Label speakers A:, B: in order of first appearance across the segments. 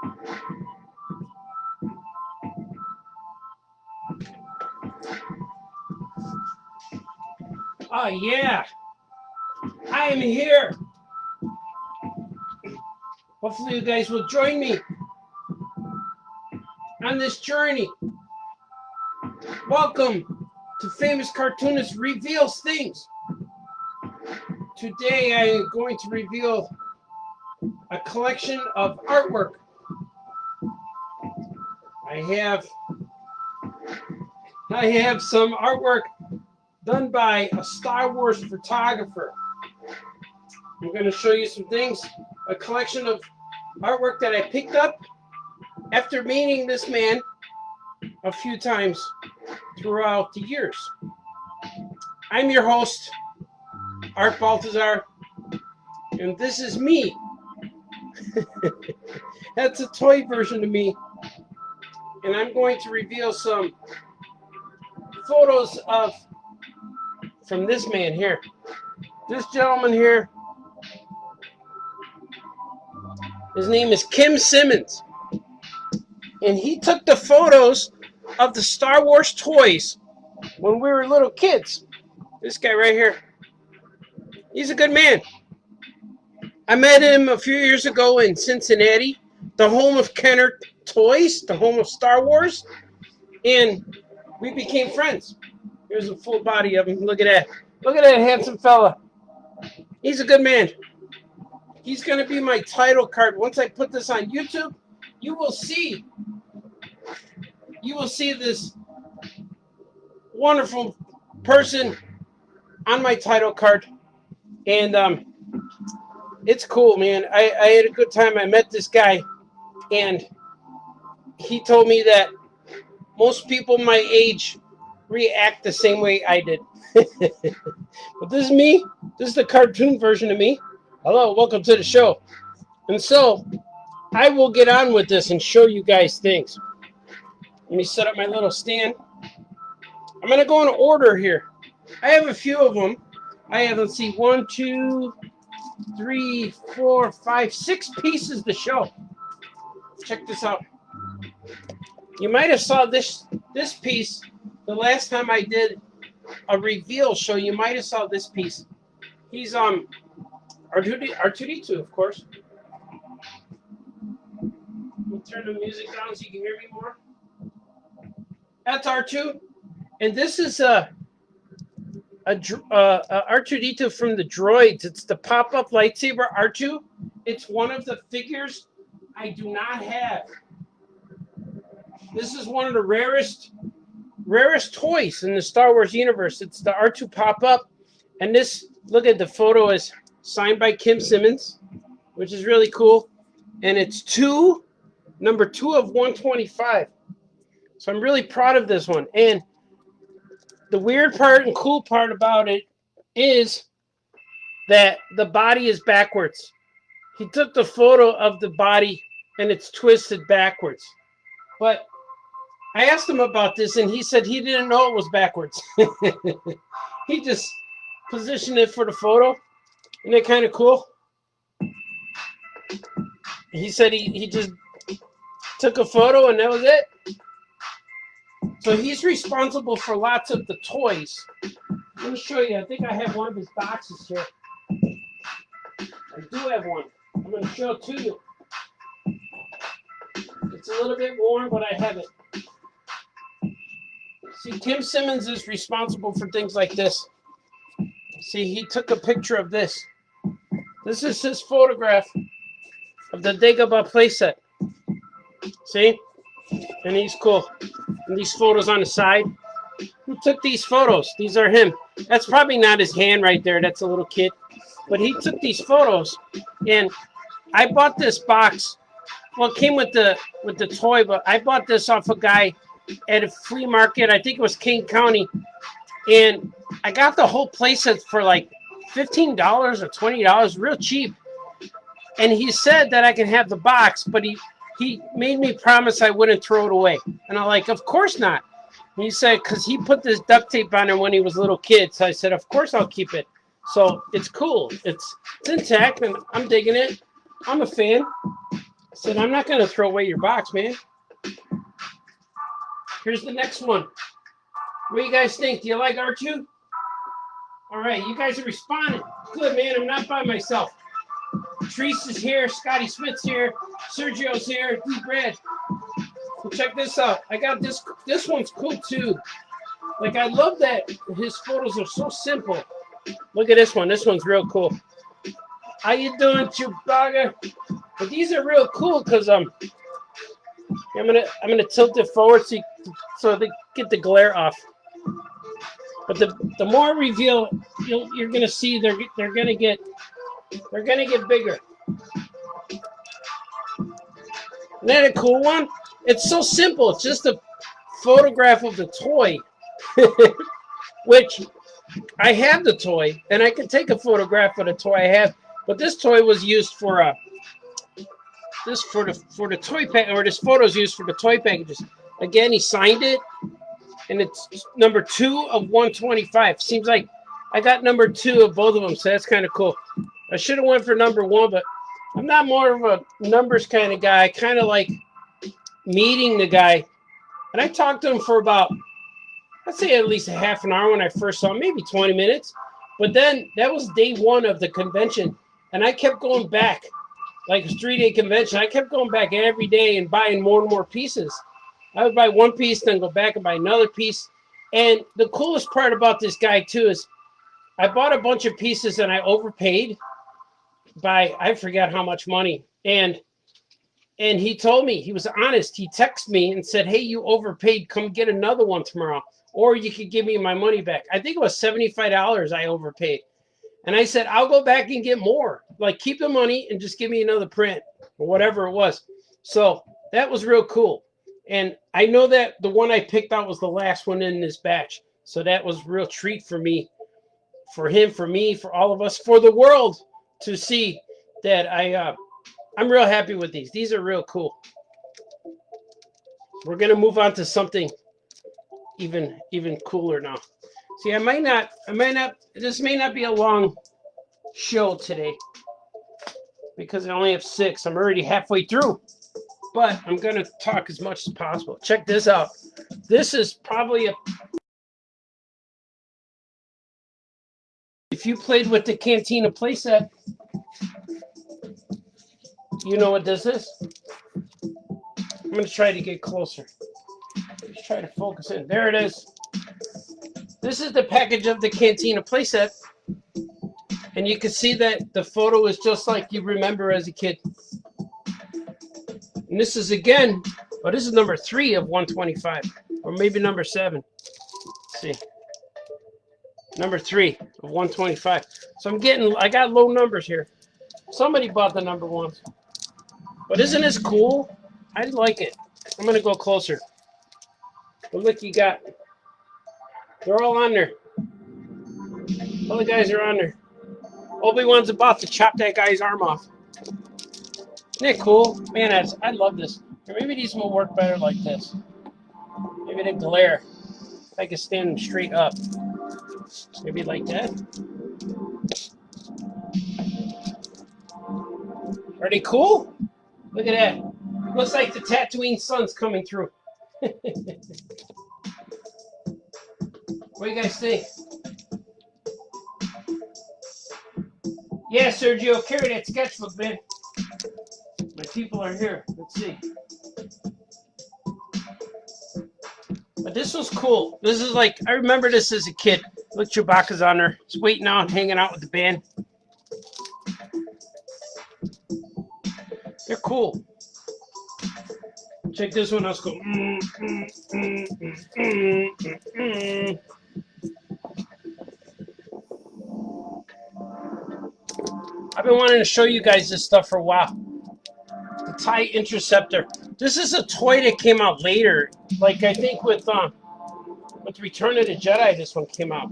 A: Oh yeah, I am here. Hopefully you guys will join me on this journey. Welcome to Famous Cartoonist Reveals Things. Today I am going to reveal a collection of artwork. I have some artwork done by a Star Wars photographer. I'm going to show you some things, a collection of artwork that I picked up after meeting this man a few times throughout the years. I'm your host, Art Baltazar, and this is me. That's a toy version of me, and I'm going to reveal some photos from this man here. This gentleman here, his name is Kim Simmons, and he took the photos of the Star Wars toys when we were little kids. This guy right here, he's a good man. I met him a few years ago in Cincinnati, the home of Kenner Toys, the home of Star Wars, and we became friends. Here's a full body of him. Look at that. Look at that handsome fella. He's a good man. He's going to be my title card. Once I put this on YouTube, you will see this wonderful person on my title card. And it's cool, man. I had a good time. I met this guy, and he told me that most people my age react the same way I did. But this is me. This is the cartoon version of me. Hello, welcome to the show. And so I will get on with this and show you guys things. Let me set up my little stand. I'm going to go in order here. I have a few of them. I have, let's see, 1, 2, 3, 4, 5, 6 pieces to show. Check this out. You might have saw this piece the last time I did a reveal show. You might have saw this piece. He's R2D2, of course. We'll turn the music down so you can hear me more. That's R2, and this is R2D2 from the Droids. It's the pop-up lightsaber R2. It's one of the figures I do not have. This is one of the rarest toys in the Star Wars universe. It's the R2 pop-up, and this, look at the photo, is signed by Kim Simmons, which is really cool, and it's number 2 of 125. So I'm really proud of this one. And the weird part and cool part about it is that the body is backwards. He took the photo of the body and it's twisted backwards. But I asked him about this and he said he didn't know it was backwards. He just positioned it for the photo. Isn't that kind of cool? He said he just took a photo and that was it. So he's responsible for lots of the toys. Let me show you. I think I have one of his boxes here. I do have one. I'm going to show it to you. It's a little bit worn, but I have it. See, Kim Simmons is responsible for things like this. See, he took a picture of this. This is his photograph of the Dagobah playset. See? And he's cool. And these photos on the side. Who took these photos? These are him. That's probably not his hand right there. That's a little kid. But he took these photos. And I bought this box. Well, it came with the toy, but I bought this off a guy at a flea market. I think it was King County. And I got the whole playset for like $15 or $20, real cheap. And he said that I can have the box, but he made me promise I wouldn't throw it away. And I'm like, of course not. And he said, because he put this duct tape on it when he was a little kid. So I said, of course I'll keep it. So it's cool. It's intact, and I'm digging it. I'm a fan. said, I'm not going to throw away your box, man. Here's the next one. What do you guys think? Do you like R2? All right, you guys are responding. Good, man. I'm not by myself. Treese is here. Scotty Smith's here. Sergio's here. D. Brad. So check this out. I got this. This one's cool, too. Like, I love that his photos are so simple. Look at this one. This one's real cool. How you doing, Chewbacca? But these are real cool because I'm gonna tilt it forward so they get the glare off. But the more reveal, you're gonna see they're gonna get bigger. Isn't that a cool one? It's so simple. It's just a photograph of the toy, which I have the toy, and I can take a photograph of the toy I have. But this toy was used for the toy pack, or this photo is used for the toy packages. Again, he signed it, and it's number 2 of 125. Seems like I got number 2 of both of them, so that's kind of cool. I should have went for number 1, but I'm not more of a numbers kind of guy. I kind of like meeting the guy, and I talked to him for about, I'd say at least a half an hour when I first saw him, maybe 20 minutes. But then that was day 1 of the convention, and I kept going back. Like a 3-day convention, I kept going back every day and buying more and more pieces. I would buy one piece, then go back and buy another piece. And the coolest part about this guy, too, is I bought a bunch of pieces and I overpaid by, I forgot how much money. And he told me, he was honest. He texted me and said, hey, you overpaid. Come get another one tomorrow. Or you could give me my money back. I think it was $75 I overpaid. And I said, I'll go back and get more. Like, keep the money and just give me another print or whatever it was. So that was real cool. And I know that the one I picked out was the last one in this batch. So that was a real treat for me, for him, for me, for all of us, for the world to see that I'm real happy with these. These are real cool. We're going to move on to something even cooler now. See, this may not be a long show today because I only have 6. I'm already halfway through, but I'm going to talk as much as possible. Check this out. This is probably if you played with the Cantina playset, you know what this is. I'm going to try to get closer. Let's try to focus in. There it is. This is the package of the Cantina playset. And you can see that the photo is just like you remember as a kid. And this is again, well, this is number 3 of 125. Or maybe number 7. Let's see. Number 3 of 125. So I got low numbers here. Somebody bought the number 1s. But isn't this cool? I like it. I'm going to go closer. But look, you got, they're all on there. All the guys are on there. Obi-Wan's about to chop that guy's arm off. Isn't that cool? Man, I love this. Or maybe these will work better like this. Maybe the glare. If I can stand them straight up. Maybe like that. Are they cool? Look at that. Looks like the Tatooine sun's coming through. What do you guys think? Yeah, Sergio, carry that sketchbook, man. My people are here. Let's see. But this was cool. This is like, I remember this as a kid. Look, Chewbacca's on there. He's waiting out, hanging out with the band. They're cool. Check this one. Let's go. I've been wanting to show you guys this stuff for a while. The TIE Interceptor. This is a toy that came out later. Like, I think with Return of the Jedi, this one came out.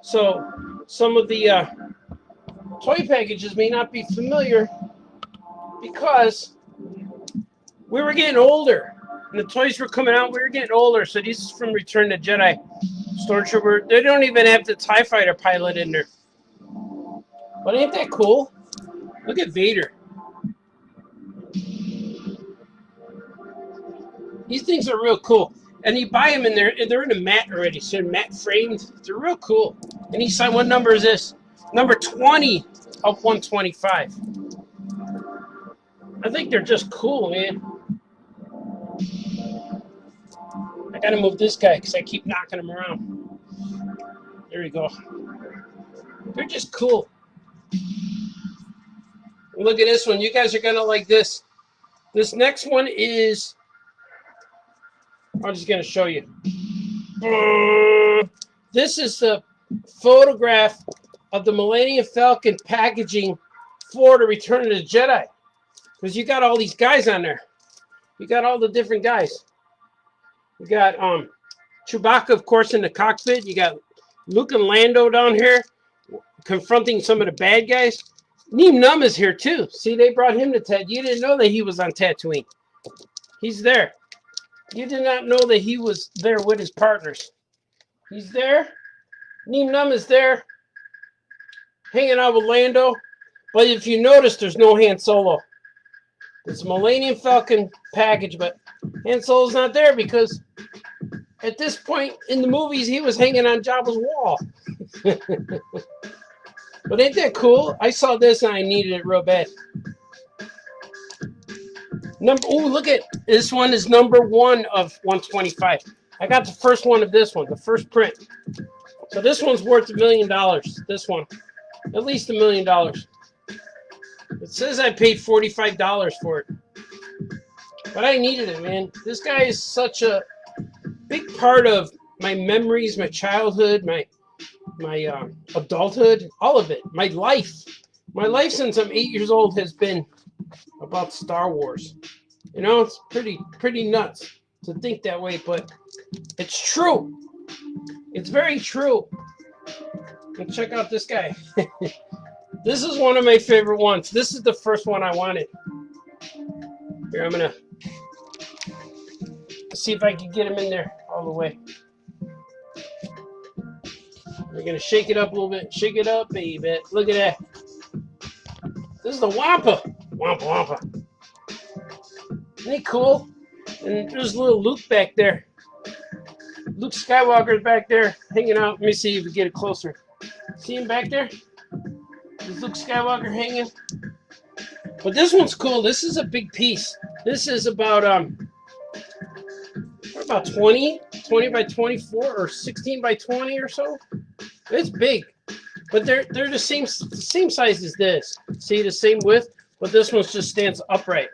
A: So some of the toy packages may not be familiar because we were getting older. And the toys were coming out. We were getting older. So this is from Return of the Jedi. Stormtrooper. They don't even have the TIE Fighter pilot in there. But ain't that cool? Look at Vader. These things are real cool. And you buy them and they're in a mat already. So they're matte framed. They're real cool. And each side, what number is this? Number 20 of 125. I think they're just cool, man. I gotta move this guy because I keep knocking him around. There we go. They're just cool. Look at this one. You guys are gonna like this. This next one is, I'm just gonna show you. This is the photograph of the Millennium Falcon packaging for the Return of the Jedi. Because you got all these guys on there. You got all the different guys. You got Chewbacca, of course, in the cockpit. You got Luke and Lando down here confronting some of the bad guys. Neem Num is here too. See, they brought him to Ted. You didn't know that he was on Tatooine. He's there. You did not know that he was there with his partners. He's there. Neem Num is there, hanging out with Lando. But if you notice, there's no Han Solo. It's a Millennium Falcon package, but Han Solo's not there because at this point in the movies, he was hanging on Jabba's wall. But ain't that cool? I saw this and I needed it real bad. Look at this one is number 1 of 125. I got the first one of this one, the first print. So this one's worth $1 million. This one, at least $1 million. It says I paid $45 for it, but I needed it, man. This guy is such a big part of my memories, my childhood, my adulthood, all of it. My life since I'm 8 years old has been about Star Wars. You know, it's pretty nuts to think that way, but it's true. It's very true. And check out this guy. This is one of my favorite ones. This is the first one I wanted. Here, I'm gonna see if I can get him in there all the way. We're gonna shake it up a little bit. Shake it up, baby. Look at that. This is the Wampa. Wampa. Isn't he cool? And there's little Luke back there. Luke Skywalker's back there hanging out. Let me see if we get it closer. See him back there? Is Luke Skywalker hanging? But this one's cool. This is a big piece. This is about 20 by 24 or 16 by 20 or so. It's big, but they're the same size as this. See, the same width, but this one just stands upright.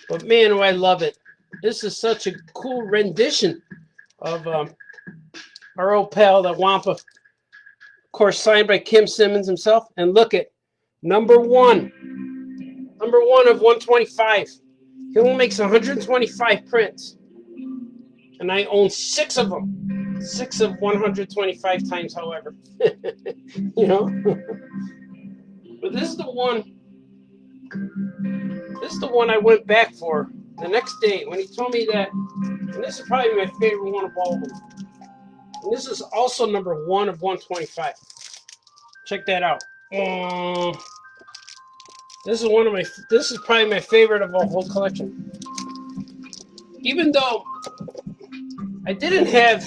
A: But man, do I love it! This is such a cool rendition of our old pal, the Wampa. Of course, signed by Kim Simmons himself. And look at number 1 of 125. He only makes 125 prints, and I own 6 of them. 6 of 125 times, however. You know? But this is the one. This is the one I went back for the next day when he told me that. And this is probably my favorite one of all of them. And this is also number 1 of 125. Check that out. This is probably my favorite of our whole collection. Even though I didn't have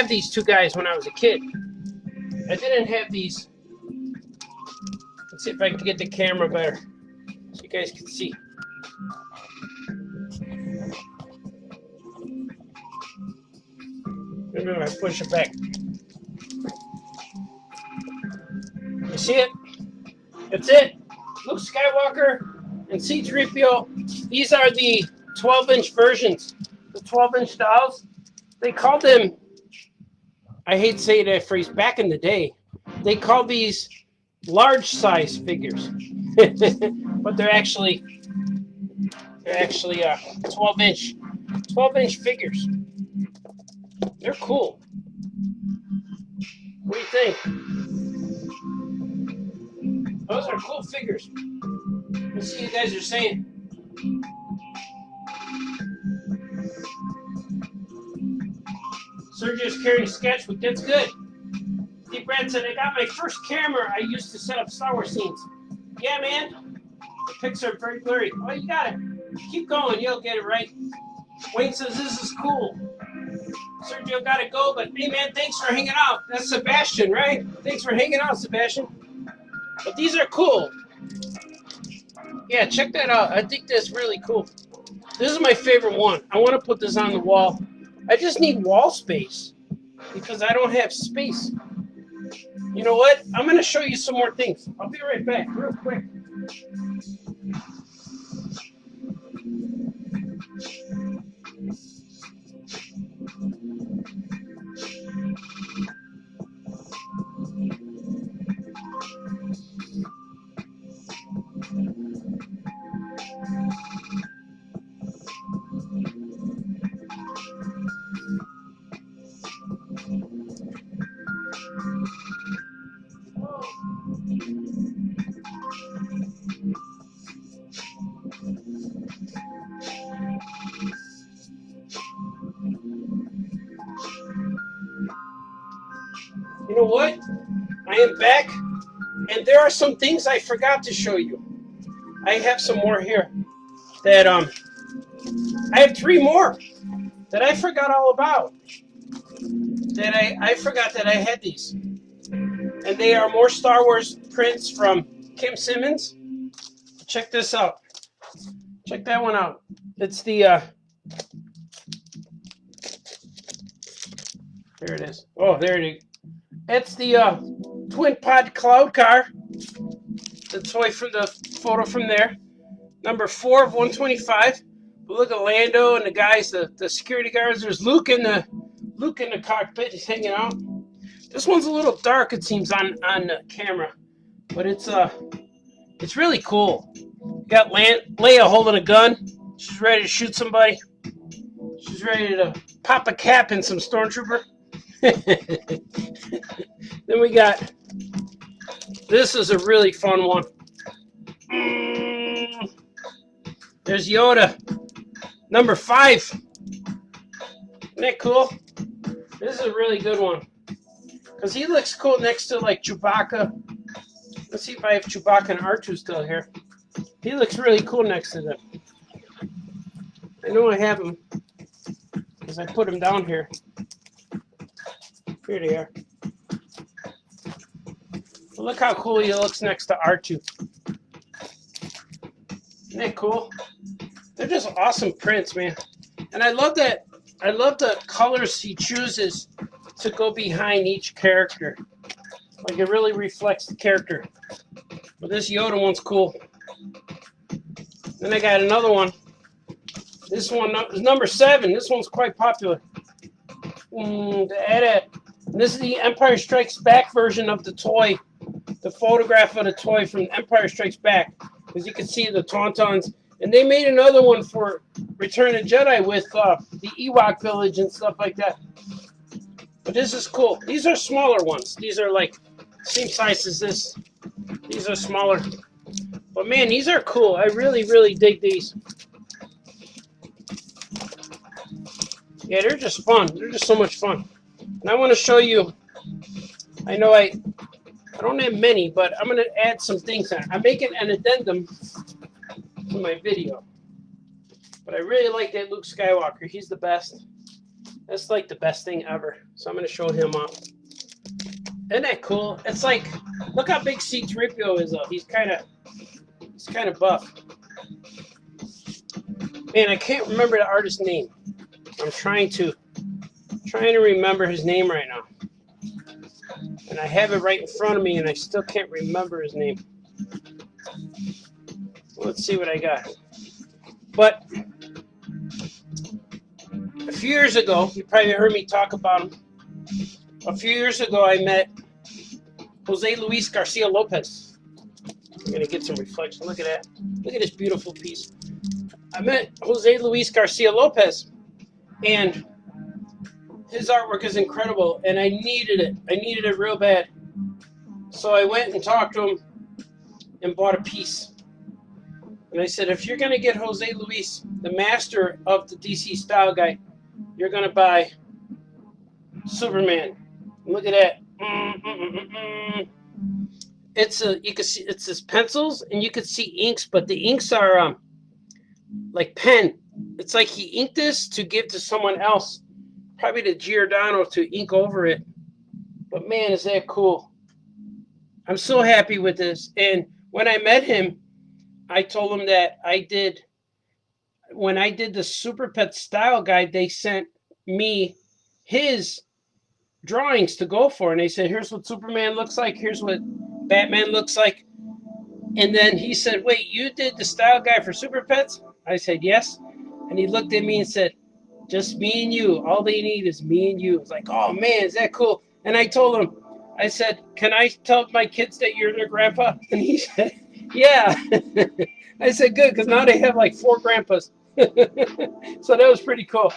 A: these two guys when I was a kid. I didn't have these. Let's see if I can get the camera better so you guys can see. Maybe if I push it back. You see it? That's it. Luke Skywalker and C-3PO. These are the 12-inch versions. The 12-inch dolls. They called them, I hate to say that phrase, back in the day, they called these large size figures. But they're actually 12-inch figures. They're cool. What do you think? Those are cool figures. Let's see what you guys are saying. Sergio's carrying a sketchbook. That's good. Steve Brad said, I got my first camera I used to set up Star Wars scenes. Yeah, man. The pics are very blurry. Oh, you got it. Keep going, you'll get it right. Wayne says this is cool. Sergio gotta go, but hey man, thanks for hanging out. That's Sebastian, right? Thanks for hanging out, Sebastian. But these are cool. Yeah, check that out. I think that's really cool. This is my favorite one. I want to put this on the wall. I just need wall space because I don't have space. You know what? I'm going to show you some more things. I'll be right back real quick. You know what? I am back, and there are some things I forgot to show you. I have some more here that I have 3 more that I forgot all about. That I forgot that I had these, and they are more Star Wars prints from Kim Simmons. Check this out. Check that one out. It's the there it is. Oh, there it is. It's the Twin Pod Cloud Car. The toy from the photo from there. Number 4 of 125. But look at Lando and the guys, the security guards. There's Luke in the cockpit. He's hanging out. This one's a little dark, it seems, on the camera, but it's really cool. You got Leia holding a gun. She's ready to shoot somebody. She's ready to pop a cap in some stormtrooper. Then we got, this is a really fun one. There's Yoda, number 5. Isn't that cool? This is a really good one because he looks cool next to like Chewbacca. Let's see if I have Chewbacca and R2 still here. He looks really cool next to them. I know I have him because I put him down here. Here they are. Well, look how cool he looks next to R2. Isn't that cool? They're just awesome prints, man. And I love that. I love the colors he chooses to go behind each character. Like it really reflects the character. But this Yoda one's cool. Then I got another one. This one is number 7. This one's quite popular. This is the Empire Strikes Back version of the toy. The photograph of the toy from Empire Strikes Back. As you can see, the Tauntauns. And they made another one for Return of the Jedi with the Ewok village and stuff like that. But this is cool. These are smaller ones. These are like same size as this. These are smaller. But man, these are cool. I really, really dig these. Yeah, they're just fun. They're just so much fun. And I want to show you. I know I don't have many, but I'm going to add some things. I'm making an addendum to my video. But I really like that Luke Skywalker. He's the best. That's like the best thing ever. So I'm going to show him off. Isn't that cool? It's like, look how big C-3PO is though. He's kind of buff. Man, I can't remember the artist's name. I'm trying to remember his name right now. And I have it right in front of me and I still can't remember his name. Let's see what I got. But a few years ago, you probably heard me talk about him. A few years ago, I met Jose Luis Garcia Lopez. I'm going to get some reflection. Look at that. Look at this beautiful piece. I met Jose Luis Garcia Lopez, and his artwork is incredible, and I needed it. I needed it real bad. So I went and talked to him and bought a piece. And I said, if you're going to get Jose Luis, the master of the DC style guy, you're going to buy Superman. Look at that. You can see it's his pencils, and you can see inks, but the inks are like pen. It's like he inked this to give to someone else, probably to Giordano to ink over it. But man, is that cool. I'm so happy with this. And when I met him, I told him that when I did the Super Pet Style Guide, they sent me his drawings to go for. And they said, here's what Superman looks like. Here's what Batman looks like. And then he said, wait, you did the style guide for Super Pets? I said, yes. And he looked at me and said, just me and you. All they need is me and you. It's like, oh, man, is that cool? And I told him, I said, can I tell my kids that you're their grandpa? And he said, yeah. I said, good, because now they have like 4 grandpas. So that was pretty cool.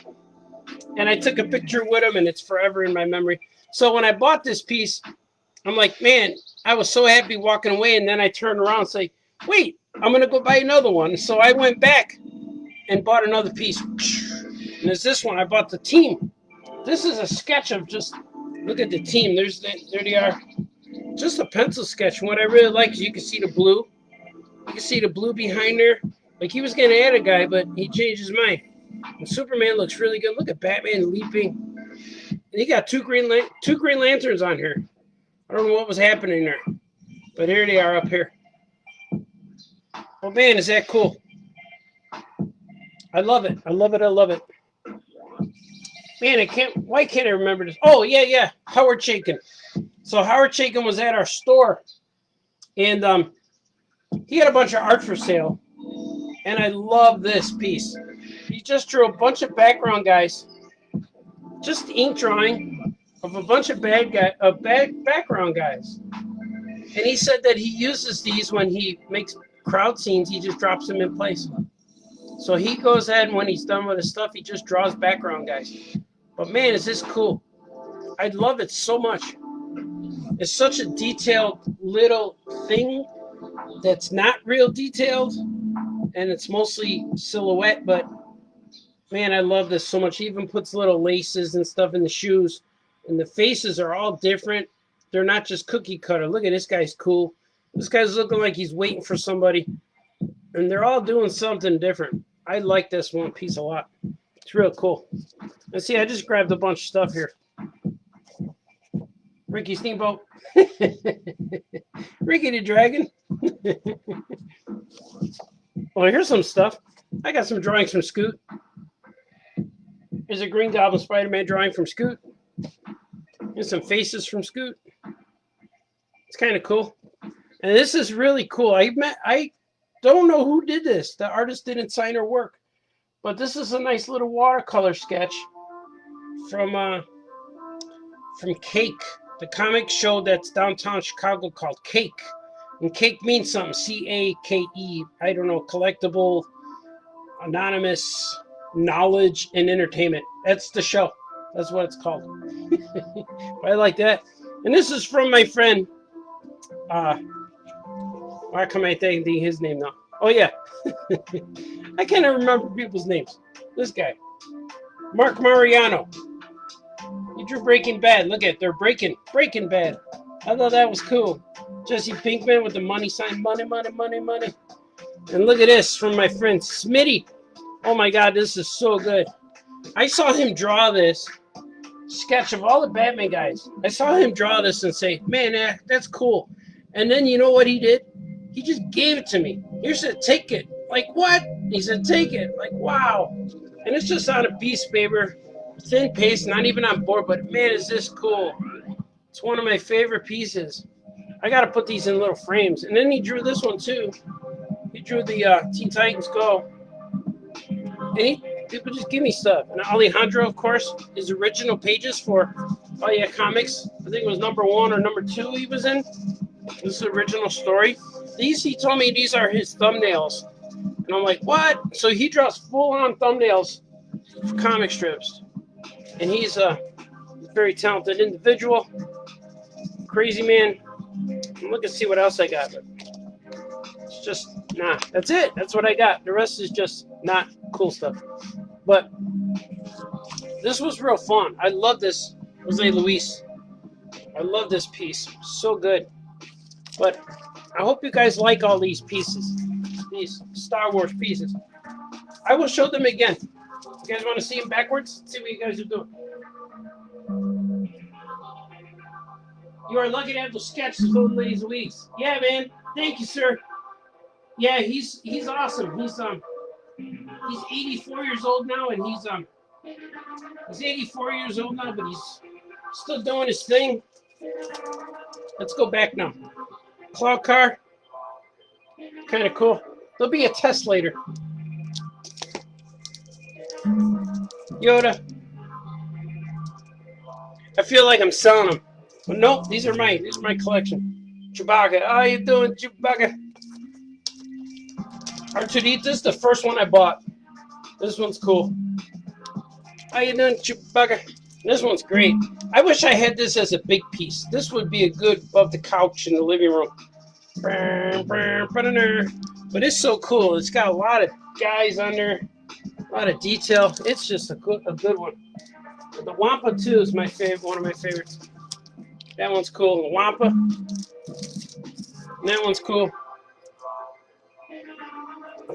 A: And I took a picture with him, and it's forever in my memory. So when I bought this piece, I'm like, man, I was so happy walking away, and then I turned around and say, wait, I'm going to go buy another one. So I went back and bought another piece. And there's this one. I bought the team. This is a sketch of just, look at the team. There they are. Just a pencil sketch. And what I really like is you can see the blue. You can see the blue behind there. Like he was going to add a guy, but he changed his mind. And Superman looks really good. Look at Batman leaping. And he got two Green Lanterns on here. I don't know what was happening there. But here they are up here. Oh, man, is that cool. I love it. I love it. I love it. Man, why can't I remember this? Oh, yeah. Howard Chaykin. So Howard Chaykin was at our store. And he had a bunch of art for sale. And I love this piece. He just drew a bunch of background guys. Just ink drawing of a bunch of background guys. And he said that he uses these when he makes crowd scenes. He just drops them in place. So he goes ahead and when he's done with his stuff, he just draws background guys. But man, is this cool. I love it so much. It's such a detailed little thing that's not real detailed. And it's mostly silhouette, but man, I love this so much. He even puts little laces and stuff in the shoes. And the faces are all different. They're not just cookie cutter. Look at this guy's cool. This guy's looking like he's waiting for somebody. And they're all doing something different. I like this one piece a lot. It's real cool. Let's see, I just grabbed a bunch of stuff here. Ricky Steamboat. Ricky the Dragon. Well, here's some stuff. I got some drawings from Scoot. Here's a Green Goblin Spider-Man drawing from Scoot. Here's some faces from Scoot. It's kind of cool. And this is really cool. I don't know who did this. The artist didn't sign her work. But this is a nice little watercolor sketch from Cake, the comic show that's downtown Chicago called Cake. And Cake means something. C-A-K-E. I don't know. Collectible, anonymous, knowledge, and entertainment. That's the show. That's what it's called. I like that. And this is from my friend. Why come I thinking his name now? Oh, yeah. I can't even remember people's names. This guy. Mark Mariano. He drew Breaking Bad. Look at, they're Breaking Bad. I thought that was cool. Jesse Pinkman with the money sign. Money, money, money, money. And look at this from my friend Smitty. Oh, my God, this is so good. I saw him draw this sketch of all the Batman guys. I saw him draw this and say, man, that's cool. And then you know what he did? He just gave it to me. He said, take it. Like, what? He said, take it. Like, wow. And it's just on a piece of paper. Thin paste, not even on board. But, man, is this cool. It's one of my favorite pieces. I got to put these in little frames. And then he drew this one, too. He drew the Teen Titans Go. And people just give me stuff. And Alejandro, of course, his original pages for comics. I think it was number 1 or number 2 he was in. This is the original story. He told me these are his thumbnails. And I'm like, what? So he draws full-on thumbnails for comic strips. And he's a very talented individual. Crazy man. I'm looking to see what else I got. But it's just, nah. That's it. That's what I got. The rest is just not cool stuff. But this was real fun. I love this Jose Luis. I love this piece. So good. But I hope you guys like all these pieces. These Star Wars pieces. I will show them again. You guys want to see them backwards? See what you guys are doing. You are lucky to have those sketches, old ladies and weeks. Yeah, man. Thank you, sir. Yeah, he's awesome. He's 84 years old now, and he's 84 years old now, but he's still doing his thing. Let's go back now. Cloud car, kind of cool. There'll be a test later. Yoda. I feel like I'm selling them, but nope. These are mine. These are my collection. Chewbacca. How you doing, Chewbacca? R2D. This is the first one I bought. This one's cool. How you doing, Chewbacca? This one's great. I wish I had this as a big piece. This would be a good above the couch in the living room. But it's so cool. It's got a lot of guys on there, a lot of detail. It's just a good one. The Wampa too is my favorite. One of my favorites. That one's cool. The Wampa. And that one's cool.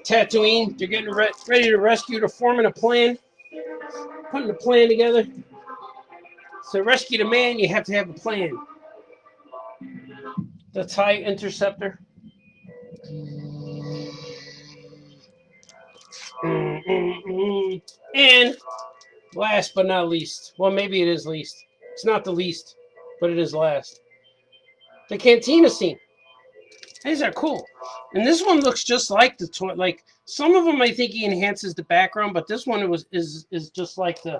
A: Tatooine. They're getting ready to rescue. They're forming a plan. Putting a plan together. To rescue the man, you have to have a plan. The TIE Interceptor. And last but not least, well, maybe it is least. It's not the least, but it is last. The Cantina scene. These are cool. And this one looks just like the toy. Like some of them, I think he enhances the background, but this one is just like the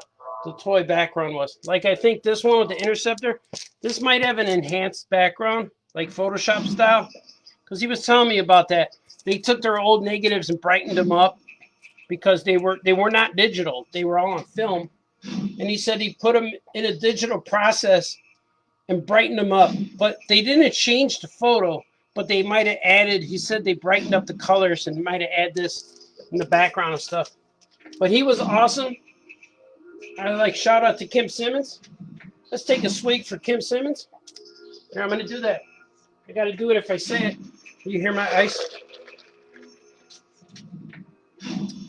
A: toy background was. Like I think this one with the Interceptor, this might have an enhanced background, like Photoshop style, because he was telling me about that. They took their old negatives and brightened them up because they were not digital. They were all on film, and he said he put them in a digital process and brightened them up, but they didn't change the photo. But they might have added. He said they brightened up the colors and might have added this in the background and stuff. But he was awesome. I like shout out to Kim Simmons. Let's take a swig for Kim Simmons. Here, I'm going to do that. I got to do it if I say it. You hear my ice?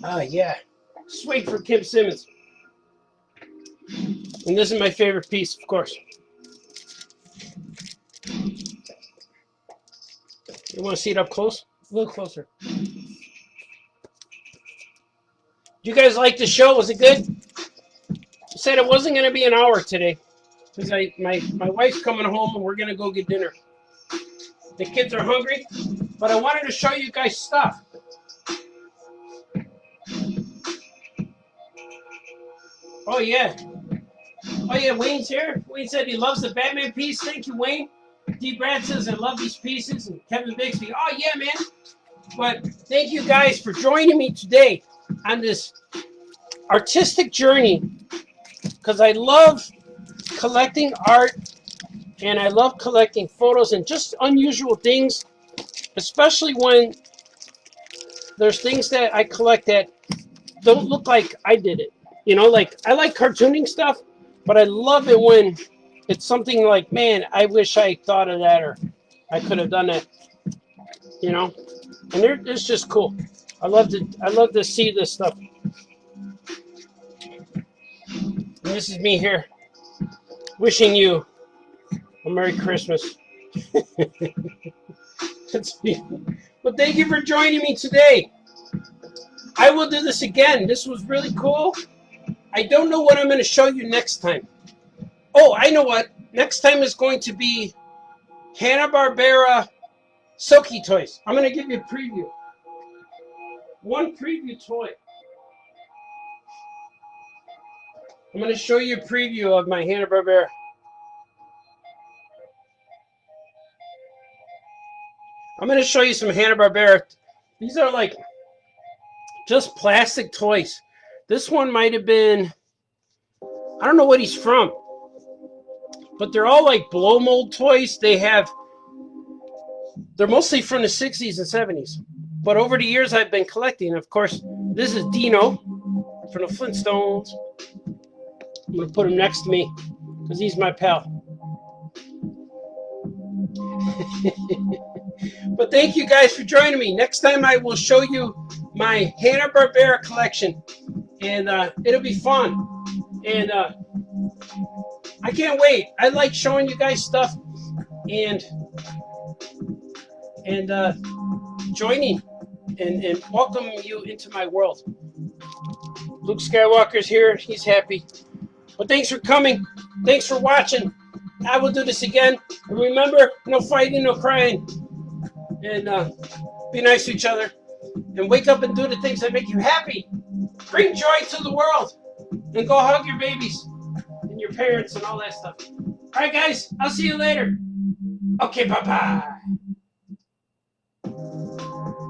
A: Ah, yeah. Swig for Kim Simmons. And this is my favorite piece, of course. You want to see it up close? A little closer. You guys like the show? Was it good? I said it wasn't going to be an hour today because my wife's coming home and we're going to go get dinner. The kids are hungry, but I wanted to show you guys stuff. Oh, yeah. Oh, yeah, Wayne's here. Wayne said he loves the Batman piece. Thank you, Wayne. D. Brad says, I love these pieces. And Kevin Bixby, oh, yeah, man. But thank you guys for joining me today on this artistic journey because I love collecting art and I love collecting photos and just unusual things, especially when there's things that I collect that don't look like I did it. You know, like I like cartooning stuff, but I love it when it's something like, man, I wish I thought of that or I could have done that, you know? And it's just cool. I love to see this stuff. And this is me here wishing you a Merry Christmas. That's me. Well, thank you for joining me today. I will do this again. This was really cool. I don't know what I'm going to show you next time. Oh, I know what. Next time is going to be Hanna-Barbera Silky toys. I'm going to give you a preview. One preview toy. I'm going to show you a preview of my Hanna-Barbera. I'm going to show you some Hanna-Barbera. These are like just plastic toys. This one might have been, I don't know what he's from, but they're all like blow mold toys. They're mostly from the 60s and 70s. But over the years, I've been collecting. Of course, this is Dino from the Flintstones. I'm going to put him next to me because he's my pal. But thank you guys for joining me. Next time I will show you my Hanna-Barbera collection, and it'll be fun. And I can't wait. I like showing you guys stuff and joining and welcoming you into my world. Luke Skywalker's here. He's happy. But thanks for coming. Thanks for watching. I will do this again. And remember, no fighting, no crying. And be nice to each other. And wake up and do the things that make you happy. Bring joy to the world. And go hug your babies and your parents and all that stuff. All right, guys. I'll see you later. Okay, bye-bye.